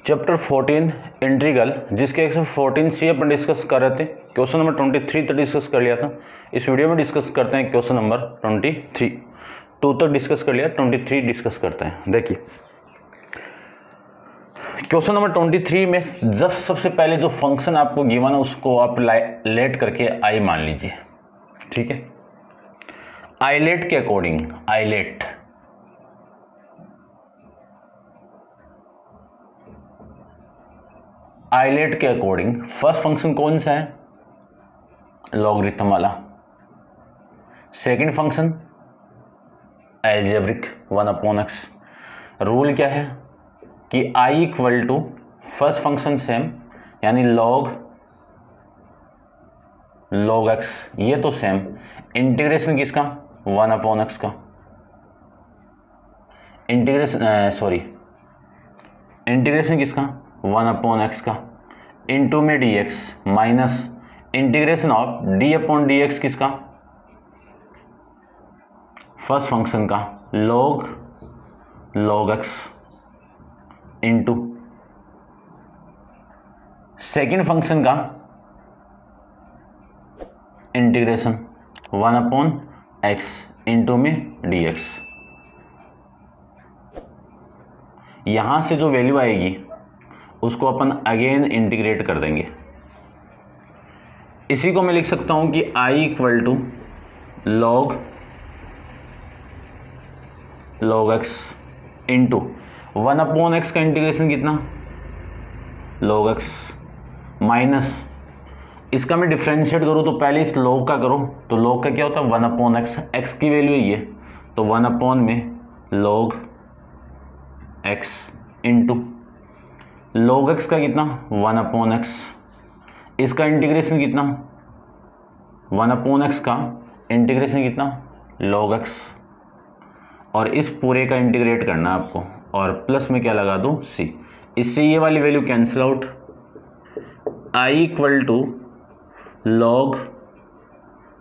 Chapter 14 integral, जिसके 114 अपन discuss कर रहे थे। क्वेश्चन नंबर 23 तक डिस्कस कर लिया था। इस वीडियो में डिस्कस करते हैं क्वेश्चन नंबर 23। 2 तक डिस्कस कर लिया, 23 डिस्कस करते हैं। देखिए क्वेश्चन नंबर 23 में जब सबसे पहले जो फंक्शन आपको गिवन है उसको आप लेट करके आई मान लीजिए, ठीक है। आइलेट के अकॉर्डिंग, आइलेट के अकॉर्डिंग फर्स्ट फंक्शन कौन सा है? लॉगरिथम वाला। Second function algebraic 1/x। Rule क्या है कि i equal to first function same यानी log x, ये तो सेम। इंटीग्रेशन किसका? 1/x का। इंटीग्रेशन किसका? 1/x का। इंटू में dx minus integration of d/dx किसका? फर्स्ट फंक्शन का log x into second function का इंटीग्रेशन 1/x इंटू में dx। यहां से जो वैल्यू आएगी उसको अपन अगेन इंटीग्रेट कर देंगे। इसी को मैं लिख सकता हूं कि i equal to log x into 1/x का इंटीग्रेशन कितना? log x माइनस इसका मैं डिफ्रेंशिएट करूँ तो पहले इस log का करूँ तो log का क्या होता है? 1/x। x की वैल्यू है ये, तो 1 में log x into log x का कितना? 1/x। इसका इंटीग्रेशन कितना? 1/x का इंटीग्रेशन कितना? log x। और इस पूरे का इंटीग्रेट करना है आपको, और प्लस में क्या लगा दूं? c। इससे ये वाली value cancel out. i equal to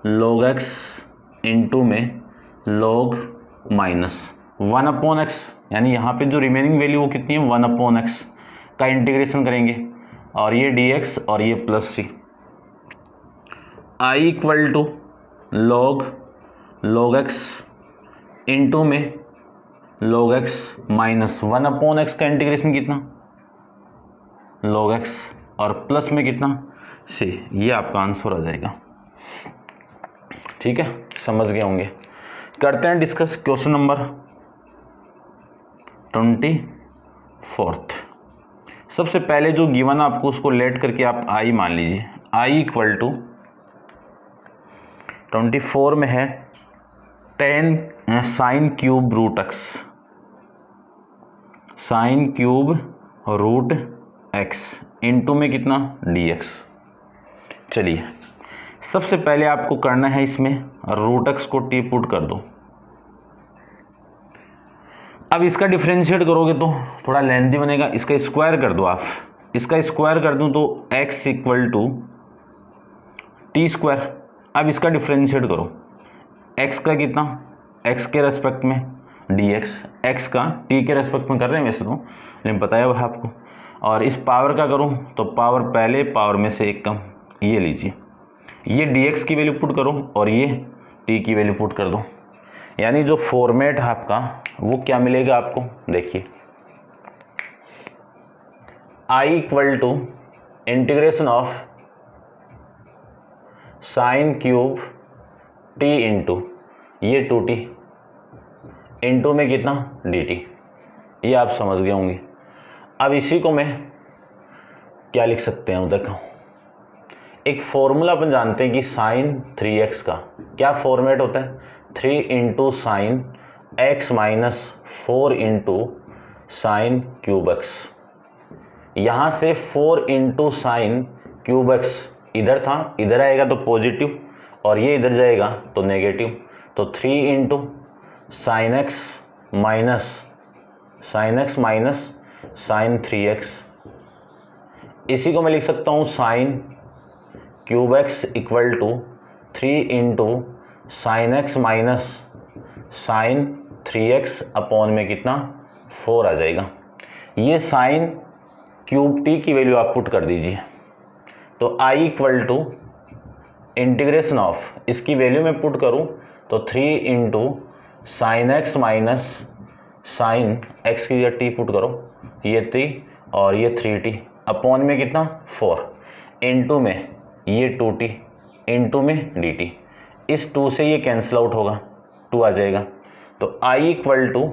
log x into में log माइनस 1/x, यानी यहाँ पे जो रिमेनिंग वैल्यू वो कितनी है? 1/x का इंटीग्रेशन करेंगे, और ये dx और ये plus c। i equal to log x into में log x माइनस 1/x का इंटीग्रेशन कितना? log x और प्लस में कितना? c। ये आपका आंसर आ जाएगा। ठीक है, समझ गए होंगे। करते हैं डिस्कस क्वेश्चन नंबर 24। सबसे पहले जो गिवन आपको उसको लेट करके आप i मान लीजिए। i इक्वल टू 24 में है 10 sine cube root x, sine cube root x into में कितना? dx। चलिए सबसे पहले आपको करना है इसमें रूट x को t पुट कर दो। अब इसका डिफरेंशिएट करोगे तो थोड़ा लेंथी बनेगा, इसका स्क्वायर कर दो आप। इसका स्क्वायर कर दूं तो x equal to t square. अब इसका डिफरेंशिएट करो, x का कितना? x के रेस्पेक्ट में dx, x का t के रेस्पेक्ट में कर रहे हैं वैसे तो, लेकिन पता है वह आपको। और इस पावर का करूं तो पावर पहले, पावर में से एक कम, ये लीजिए। ये dx की वैल्यू पुट करो और ये t की वैल्यू पुट कर दो, यानी जो फॉर्मेट है आपका वो क्या मिलेगा आपको? देखिए i equal to integration of sine cube t into ये 2t इंटू में कितना? dt। ये आप समझ गए होंगे। अब इसी को मैं क्या लिख सकते हैं? देखो एक फॉर्मूला अपन जानते हैं कि साइन 3x का क्या फॉर्मेट होता है? 3 into sine x minus 4 into sine cube x। यहाँ से 4 इंटू साइन क्यूब x इधर था, इधर आएगा तो पॉजिटिव, और ये इधर जाएगा तो नेगेटिव, तो 3 into sine x minus sine 3x। इसी को मैं लिख सकता हूँ sine cube x equal to 3 into sine x minus sine 3x upon में कितना? 4 आ जाएगा। ये साइन क्यूब टी की वैल्यू आप पुट कर दीजिए। तो I equal to integration of, इसकी वैल्यू में पुट करूं तो 3 into sine x minus sine x की जगह टी पुट करो, ये 3 और ये 3t अपॉन में कितना 4 इंटू में ये 2t इंटू में dt। इस 2 से ये कैंसिल आउट होगा, 2 आ जाएगा। तो i इक्वल टू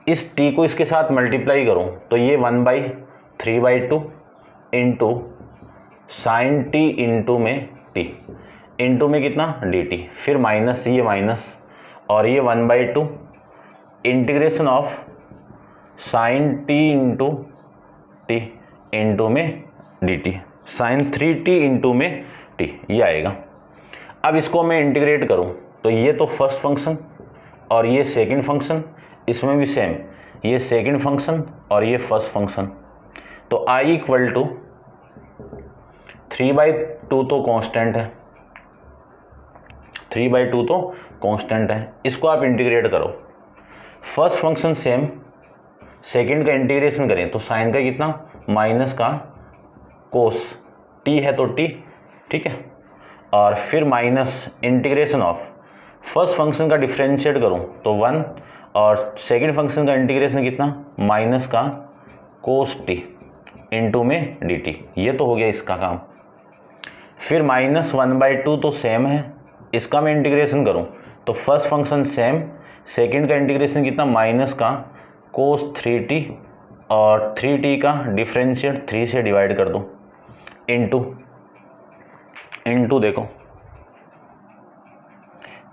इस t को इसके साथ मल्टीप्लाई करूं तो ये 1/3/2 इंटू साइन t इंटू में t इंटू में कितना dt, फिर माइनस ये माइनस और ये 1/2 integration of sign t into t into में dt, साइन 3t इंटू में t ये आएगा। अब इसको मैं इंटीग्रेट करूं तो ये तो फर्स्ट फंक्शन और ये सेकंड फंक्शन, इसमें भी सेम, ये सेकंड फंक्शन और ये फर्स्ट फंक्शन। तो i इक्वल टू 3/2 तो कांस्टेंट है, 3/2 तो कांस्टेंट है, इसको आप इंटीग्रेट करो। फर्स्ट फंक्शन सेम, सेकंड का इंटीग्रेशन करें तो साइन का कितना माइनस का कोस, t है तो t, ठीक है, और फिर minus integration of first function का डिफरेंशिएट करूं तो 1 और सेकंड फंक्शन का इंटीग्रेशन कितना माइनस का कोस t इंटू में dt, ये तो हो गया इसका काम। फिर माइनस 1/2 तो सेम है, इसका मैं इंटीग्रेशन करूं तो फर्स्ट फंक्शन सेम, सेकंड का इंटीग्रेशन कितना माइनस का कोस 3t और 3t का डिफरेंशिएट 3 से डिवाइड कर दो इंटू देखो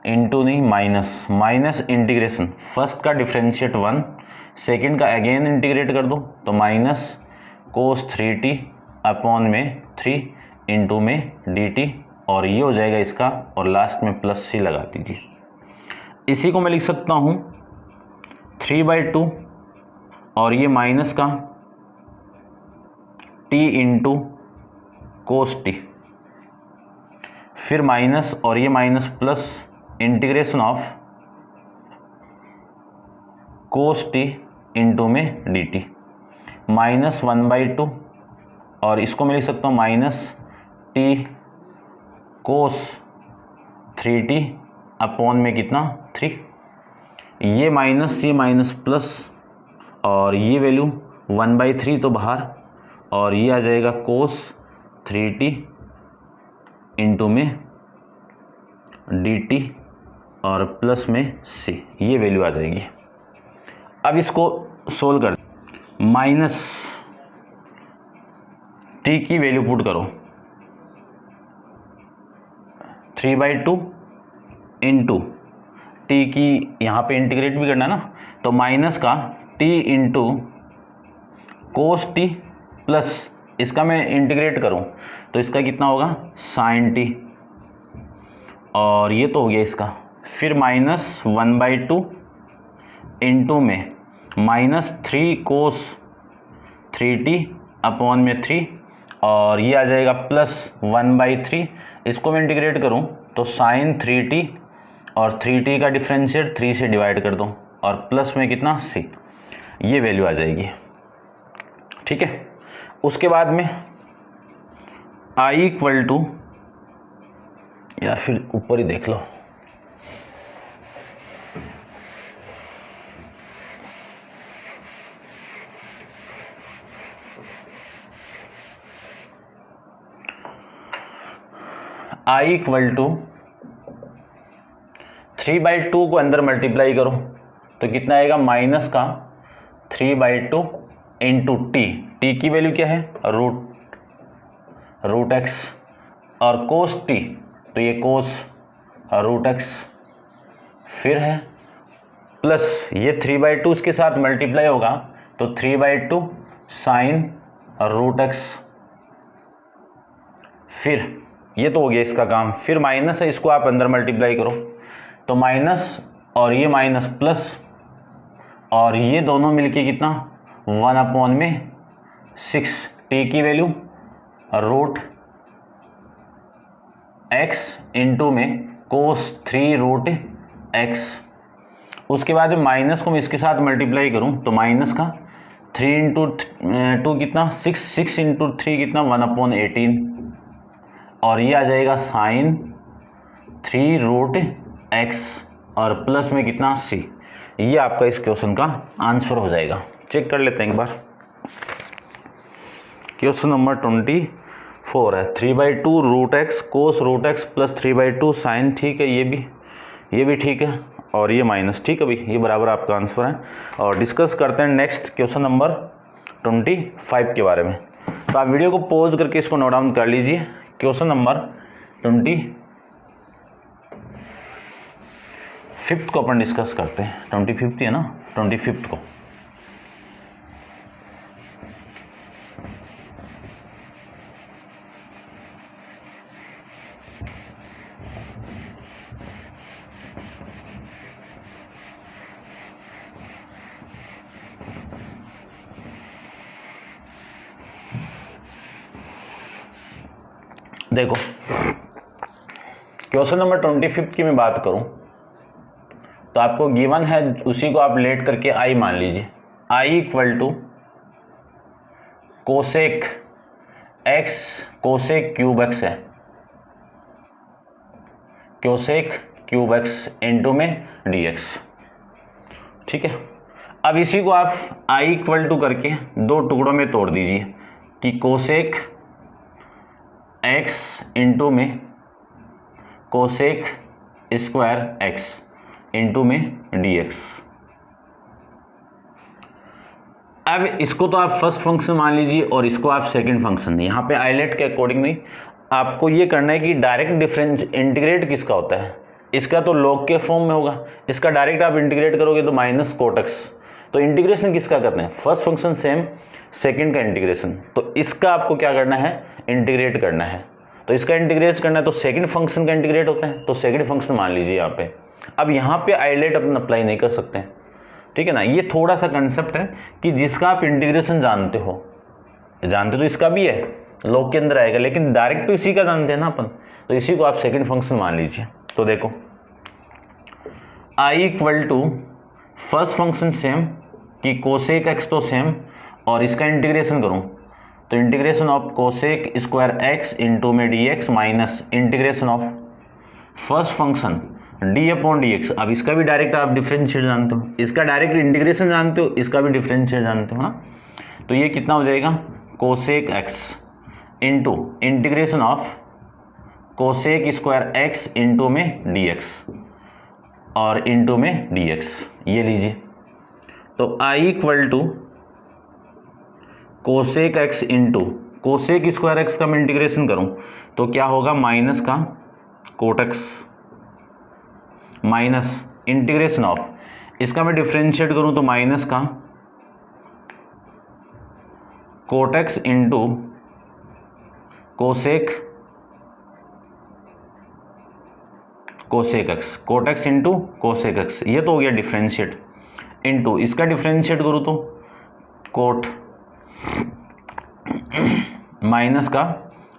इंटू नहीं माइनस इंटीग्रेशन, फर्स्ट का डिफरेंशिएट 1, सेकंड का अगेन इंटीग्रेट कर दो तो माइनस कोस 3t अपॉन में 3 इंटू में dt और ये हो जाएगा इसका, और लास्ट में प्लस c लगा दीजिए। इसी को मैं लिख सकता हूँ 3/2 और ये माइनस का t इंटू कोस t, फिर माइनस और ये minus plus integration of cos t into में dt, माइनस 1/2 और इसको मैं लिख सकता हूँ माइनस t कोस 3t अपॉन में कितना 3, ये माइनस प्लस और ये वैल्यू 1/3 तो बाहर और ये आ जाएगा कोस 3t इंटू में dt और प्लस में c, ये वैल्यू आ जाएगी। अब इसको सोल्व कर, माइनस t की वैल्यू पुट करो 3/2 इंटू t की, यहाँ पे इंटीग्रेट भी करना ना, तो माइनस का t into cos t plus इसका मैं इंटीग्रेट करूँ तो इसका कितना होगा साइन t और ये तो हो गया इसका, फिर माइनस 1/2 इंटू में माइनस 3 कोस 3t अपॉन में 3 और ये आ जाएगा प्लस 1/3, इसको मैं इंटीग्रेट करूं तो साइन 3t और 3t का डिफरेंशिएट 3 से डिवाइड कर दो और प्लस में कितना c, ये वैल्यू आ जाएगी, ठीक है। उसके बाद में i इक्वल टू, या फिर ऊपर ही देख लो, i इक्वल टू 3/2 को अंदर मल्टीप्लाई करो तो कितना आएगा माइनस का 3/2 इंटू टी की वैल्यू क्या है रूट एक्स और कोस टी तो ये कोस रूट एक्स, फिर है प्लस ये 3/2 इसके साथ मल्टीप्लाई होगा तो 3/2 साइन रूट एक्स, फिर ये तो हो गया इसका काम, फिर माइनस है, इसको आप अंदर मल्टीप्लाई करो तो माइनस और ये माइनस प्लस और ये दोनों मिलके कितना 1/6, टी की वैल्यू रूट एक्स इंटू में कोस 3 रूट एक्स। उसके बाद माइनस को मैं इसके साथ मल्टीप्लाई करूं तो माइनस का 3 इंटू 2 कितना 6, 6 इंटू 3 कितना 1/18 और ये आ जाएगा साइन 3√x और प्लस में कितना c। ये आपका इस क्वेश्चन का आंसर हो जाएगा। चेक कर लेते हैं एक बार। क्वेश्चन नंबर 24 है 3/2√x cos√x प्लस 3/2 साइन, ठीक है, ये भी ठीक है और ये माइनस, ठीक है भाई, ये बराबर आपका आंसर है। और डिस्कस करते हैं नेक्स्ट क्वेश्चन नंबर 25 के बारे में। तो आप वीडियो को पॉज करके इसको नोट डाउन कर लीजिए। क्वेश्चन नंबर 25 को अपन डिस्कस करते हैं। 25 है ना, 25 को। देखो क्वेश्चन नंबर 25 की मैं बात करूं तो आपको गिवन है, उसी को आप लेट करके आई मान लीजिए। I equal to cosec x cosec cube x है, कोसेक क्यूब एक्स इंटू में डी एक्स, ठीक है। अब इसी को आप आई इक्वल टू करके दो टुकड़ों में तोड़ दीजिए कि कोसेक एक्स इंटू में कोसेक स्क्वायर एक्स इंटू में डी एक्स। अब इसको तो आप फर्स्ट फंक्शन मान लीजिए और इसको आप सेकंड फंक्शन। यहाँ पे आइलेट के अकॉर्डिंग नहीं आपको ये करना है कि डायरेक्ट डिफरेंस इंटीग्रेट किसका होता है, इसका तो लॉग के फॉर्म में होगा, इसका डायरेक्ट आप इंटीग्रेट करोगे तो माइनस कोट एक्स। तो इंटीग्रेशन किसका करते हैं, फर्स्ट फंक्शन सेम, सेकंड का इंटीग्रेशन। तो इसका आपको क्या करना है, इंटीग्रेट करना है। तो इसका इंटीग्रेट करना है तो सेकंड फंक्शन का इंटीग्रेट होता है, तो सेकंड फंक्शन मान लीजिए यहाँ पे। अब यहाँ पे आइलेट अपन अप्लाई नहीं कर सकते हैं, ठीक है ना। ये थोड़ा सा कंसेप्ट है कि जिसका आप इंटीग्रेशन जानते हो, जानते तो इसका भी है, लॉग के अंदर आएगा, लेकिन डायरेक्ट तो इसी का जानते हैं ना अपन, तो इसी को आप सेकंड फंक्शन मान लीजिए। तो देखो I equal to first function same कि कोसेक एक्स तो सेम, और इसका इंटीग्रेशन करूं तो integration of cosec square x into में d x minus integration of first function d upon d x. अब इसका भी डायरेक्ट आप डिफरेंशिएट जानते हो, इसका डायरेक्ट इंटीग्रेशन जानते हो, इसका भी डिफरेंशिएट जानते हो ना। तो ये कितना हो जाएगा, cosec x into integration of cosec square x into में डी एक्स और इंटू में डी एक्स, ये लीजिए। तो I equal to cosec x into cosec square x का मैं इंटीग्रेशन करूं तो क्या होगा, माइनस का cot x minus integration of, इसका मैं डिफरेंशिएट करूं तो माइनस का cot x into cosec x, cot x into cosec x, ये तो हो गया डिफरेंशिएट, इंटू इसका डिफरेंशिएट करूं तो कोट माइनस का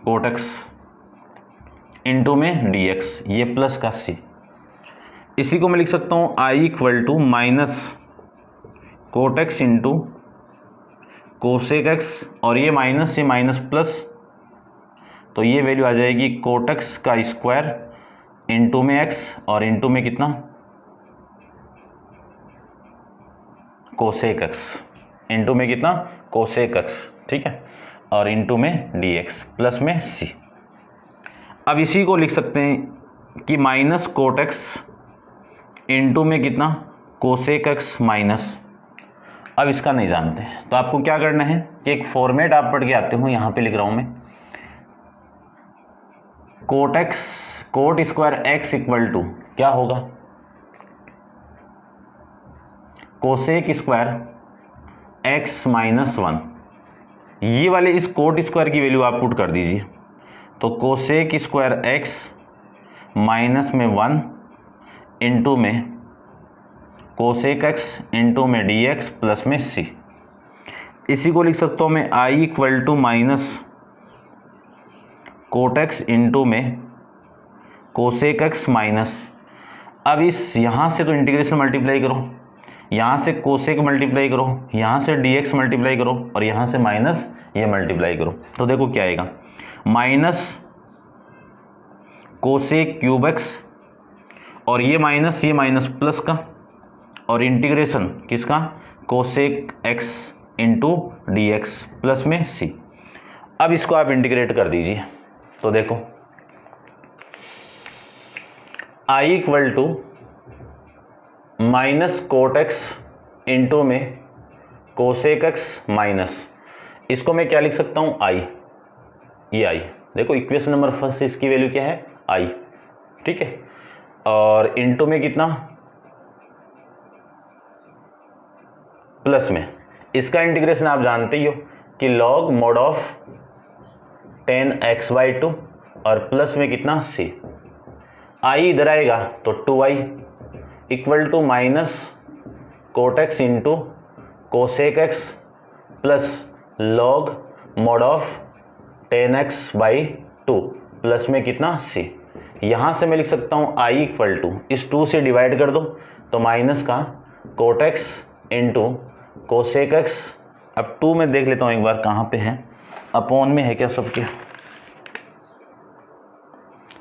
कोट एक्स इंटू में डी एक्स, ये प्लस का सी। इसी को मैं लिख सकता हूं I equal to minus cot x into cosec x, और ये माइनस से माइनस प्लस, तो ये वैल्यू आ जाएगी कोट एक्स का स्क्वायर इंटू में एक्स और इंटू में कितना कोसेक एक्स, इंटू में कितना कोसेक एक्स, ठीक है, और इंटू में डी एक्स प्लस में सी। अब इसी को लिख सकते हैं कि माइनस कोट एक्स इंटू में कितना कोसेक एक्स माइनस। अब इसका नहीं जानते तो आपको क्या करना है कि एक फॉर्मेट आप पढ़ के आते हो, यहाँ पे लिख रहा हूँ मैं, cot x cot square x equal to क्या होगा, कोसेक स्क्वायर एक्स माइनस 1। ये वाले इस कोट स्क्वायर की वैल्यू आप पुट कर दीजिए, तो कोसेक स्क्वायर एक्स माइनस में 1 इंटू में कोसेक एक्स इंटू में डी एक्स प्लस में सी। इसी को लिख सकता हूँ मैं I equal to minus cot x into में कोसेक एक्स माइनस, अब इस यहाँ से तो इंटीग्रेशन मल्टीप्लाई करो, यहाँ से कोसेक मल्टीप्लाई करो, यहाँ से dx मल्टीप्लाई करो और यहाँ से माइनस ये मल्टीप्लाई करो, तो देखो क्या आएगा, माइनस कोसेक क्यूब एक्स और ये माइनस प्लस का और इंटीग्रेशन किसका, cosec x into D x plus में c। अब इसको आप इंटीग्रेट कर दीजिए, तो देखो i equal to minus cot x into में कोसेक एक्स माइनस, इसको मैं क्या लिख सकता हूँ i, ये i, देखो इक्वेशन नंबर फर्स्ट से इसकी वैल्यू क्या है i, ठीक है, और इंटू में कितना प्लस में, इसका इंटीग्रेशन आप जानते ही हो कि लॉग मोड ऑफ 10x/2 और प्लस में कितना c, i इधर आएगा तो 2i equal to minus cot x into cosec x plus log mod of 10x/2 plus में कितना c। यहाँ से मैं लिख सकता हूँ i इक्वल टू, इस 2 से डिवाइड कर दो तो माइनस का cot x into cosec x, अब 2 में देख लेता हूँ एक बार कहाँ पे है, अपॉन में है क्या,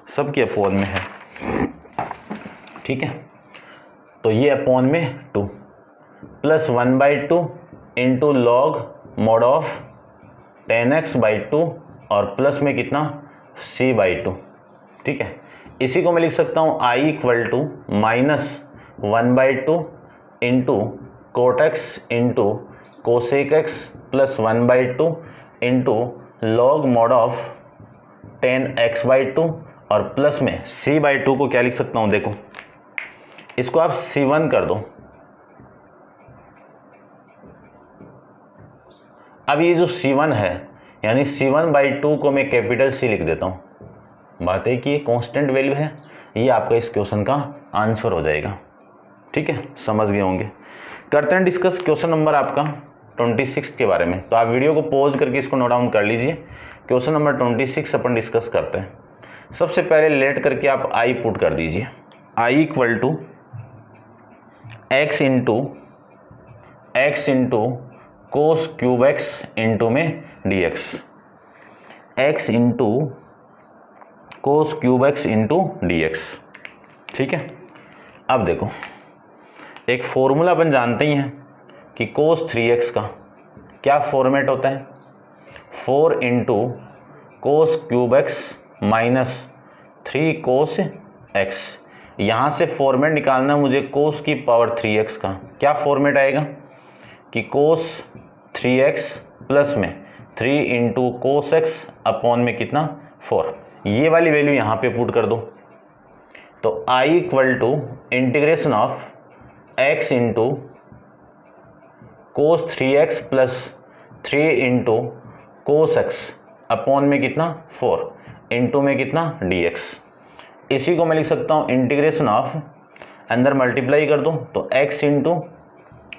सबके अपॉन में है, ठीक है, तो ये अपॉन में 2 plus 1/2 into log mod of 10x/2 और प्लस में कितना c/2, ठीक है। इसी को मैं लिख सकता हूँ i equal to minus 1/2 into cot x into cosec x plus 1/2 into log mod of 10x/2 और प्लस में c/2 को क्या लिख सकता हूँ, देखो इसको आप c1 कर दो। अब ये जो c1 है यानी c1/2 को मैं कैपिटल C लिख देता हूँ। बात है कि ये कांस्टेंट वैल्यू है, ये आपका इस क्वेश्चन का आंसर हो जाएगा, ठीक है, समझ गए होंगे। करते हैं डिस्कस क्वेश्चन नंबर आपका 26 के बारे में, तो आप वीडियो को पॉज करके इसको नोट डाउन कर लीजिए। क्वेश्चन नंबर 26 अपन डिस्कस करते हैं। सबसे पहले लेट करके आप i पुट कर दीजिए, i equal to x into cos cube x into में dx, x into cos cube x into dx, ठीक है। अब देखो एक फॉर्मूला अपन जानते ही हैं कि कोस 3x का क्या फॉर्मेट होता है, 4 into cos cube x minus 3 cos x. यहाँ से फॉर्मेट निकालना मुझे कोस की पावर 3x का, क्या फॉर्मेट आएगा कि कोस 3x प्लस में 3 इंटू कोस एक्स अपॉन में कितना 4, ये वाली वैल्यू यहाँ पे पुट कर दो, तो i equal to integration of x into cos 3x plus 3 into cos x upon में कितना 4 इंटू में कितना dx। इसी को मैं लिख सकता हूँ इंटीग्रेशन ऑफ, अंदर मल्टीप्लाई कर दो तो x into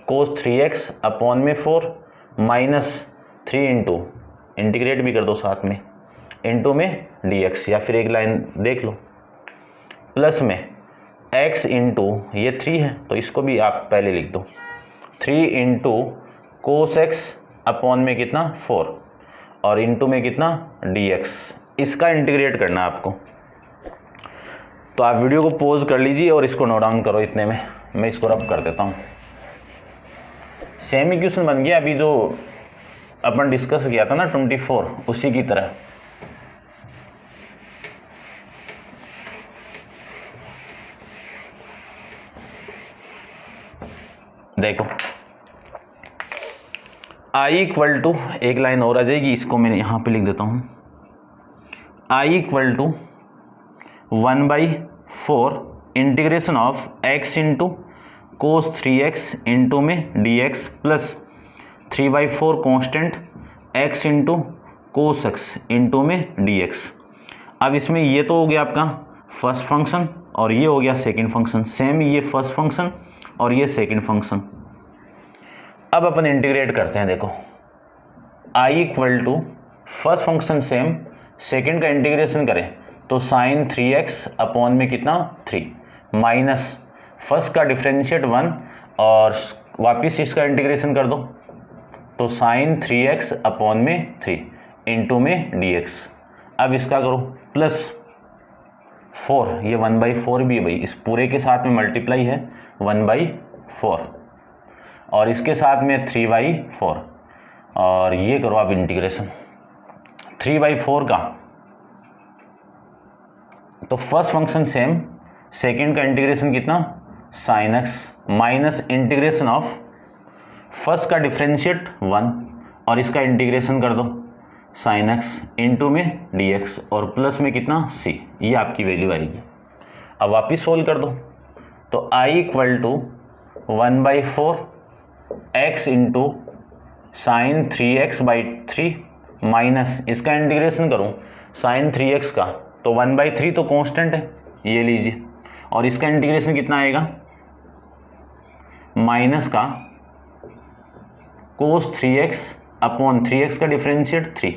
cos 3x upon में 4 माइनस 3 इंटू, इंटीग्रेट भी कर दो साथ में, इंटू में dx, या फिर एक लाइन देख लो प्लस में x इंटू ये 3 है तो इसको भी आप पहले लिख दो 3 इंटू कोस एक्स अपॉन में कितना 4 और इंटू में कितना dx। इसका इंटीग्रेट करना है आपको, तो आप वीडियो को पॉज कर लीजिए और इसको नोट डाउन करो। इतने में मैं इसको रब कर देता हूँ। सेम इक्वेशन बन गया अभी जो अपन डिस्कस किया था ना 24, उसी की तरह। देखो i इक्वल टू, एक लाइन और आ जाएगी, इसको मैं यहाँ पे लिख देता हूँ, i equal to 1/4 integration of x into cos 3x into में dx plus 3/4 constant x into cos x into में dx। अब इसमें ये तो हो गया आपका फर्स्ट फंक्शन और ये हो गया सेकंड फंक्शन, सेम ये फर्स्ट फंक्शन और ये सेकंड फंक्शन। अब अपन इंटीग्रेट करते हैं। देखो i equal to first function same, second का इंटीग्रेशन करें तो साइन 3x अपॉन में कितना 3 माइनस फर्स्ट का डिफरेंशिएट 1 और वापिस इसका इंटीग्रेशन कर दो, तो साइन 3x अपॉन में 3 इंटू में dx। अब इसका करो प्लस 4, ये 1/4 भी है भाई, इस पूरे के साथ में मल्टीप्लाई है 1/4 और इसके साथ में 3/4 और ये करो आप इंटीग्रेशन 3/4 का, तो फर्स्ट फंक्शन सेम, सेकंड का इंटीग्रेशन कितना sine x minus integration of first का डिफरेंशिएट 1 और इसका इंटीग्रेशन कर दो साइन x इंटू में dx और प्लस में कितना c, ये आपकी वैल्यू आएगी। अब वापिस सोल्व कर दो, तो i equal to 1/4 x into sine 3x/3 minus इसका इंटीग्रेशन करूँ साइन 3x का, तो 1/3 तो कांस्टेंट है, ये लीजिए, और इसका इंटीग्रेशन कितना आएगा माइनस का कोस 3x अपॉन 3x का डिफरेंशिएट 3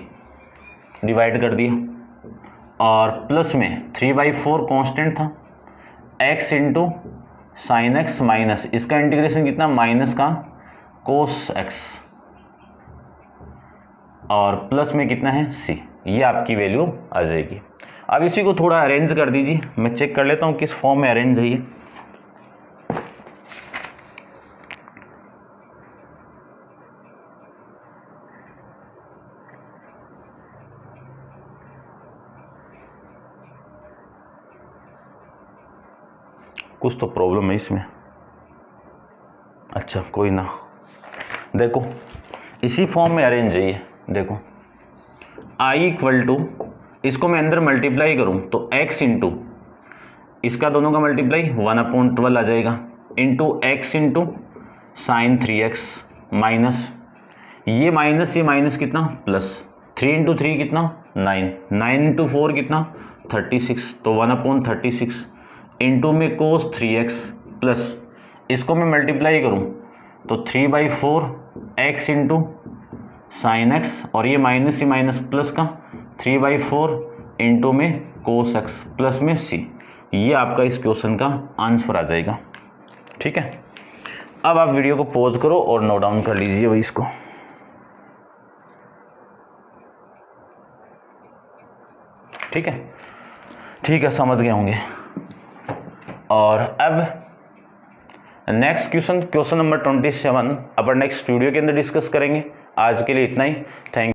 डिवाइड कर दिया और प्लस में 3/4 कांस्टेंट था x into sine x minus इसका इंटीग्रेशन कितना माइनस का कोस x और प्लस में कितना है c, ये आपकी वैल्यू आ जाएगी। अब इसी को थोड़ा अरेंज कर दीजिए, मैं चेक कर लेता हूँ किस फॉर्म में अरेंज है ये। कुछ तो प्रॉब्लम है इसमें, अच्छा कोई ना, देखो इसी फॉर्म में अरेंज है ये। देखो i इक्वल टू, इसको मैं अंदर मल्टीप्लाई करूं तो x इंटू इसका दोनों का मल्टीप्लाई 1/12 आ जाएगा into x into sign 3x minus ये माइनस कितना प्लस 3 इंटू 3 कितना 9, 9 इंटू 4 कितना 36, तो 1/36 इंटू में कोस 3x प्लस इसको मैं मल्टीप्लाई करूं तो 3/4 x इंटू साइन x और ये माइनस ही माइनस प्लस का 3/4 इंटू में कोस x प्लस में c, ये आपका इस क्वेश्चन का आंसर आ जाएगा। ठीक है, अब आप वीडियो को पॉज करो और नोट डाउन कर लीजिए भाई इसको। ठीक है समझ गए होंगे। और अब नेक्स्ट क्वेश्चन नंबर 27 अपन नेक्स्ट वीडियो के अंदर डिस्कस करेंगे। आज के लिए इतना ही, थैंक यू।